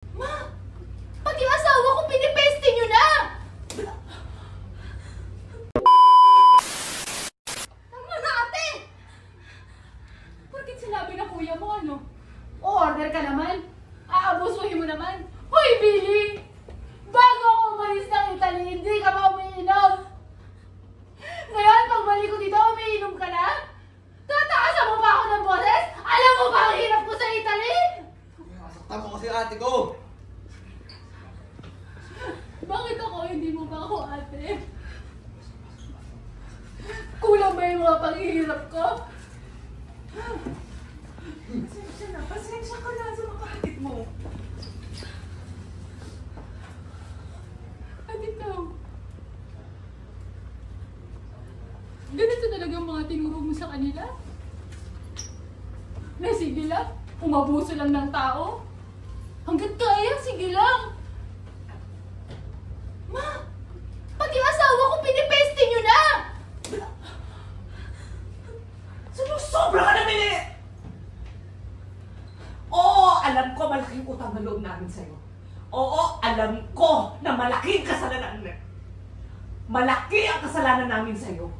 Ma! Pati asawa ko pinipeste nyo na! Tama na, ate! Bakit sinabi na kuya mo, ano? O-order ka naman? Aabusuhin mo naman? Hoy, Billy! Bago ako umalis ng Italy, hindi ka ba umiinom? Ngayon, pagbalik ko dito, umiinom ka na? Tataasan mo pa ako ng boses? Alam mo ba ang hirap ko sa Italy? Nasaktan mo kasi ate ko! Bakit ako hindi mo ba ako ate? Kulang ba yung mga paghihirap ko? Pasensya ka na sa mga kapatid mo. At ikaw, ganito talaga ang mga tinuro mo sa kanila? Na sige lang, umabuso lang ng tao? Hanggat kaya, sige lang. Ma! Pati asawa ko pinipeste nyo na! Sumusobra ka na, Mili! Oo, alam ko malaking utang na loob namin sa'yo. Oo, alam ko na malaking kasalanan. Malaki ang kasalanan namin sa'yo.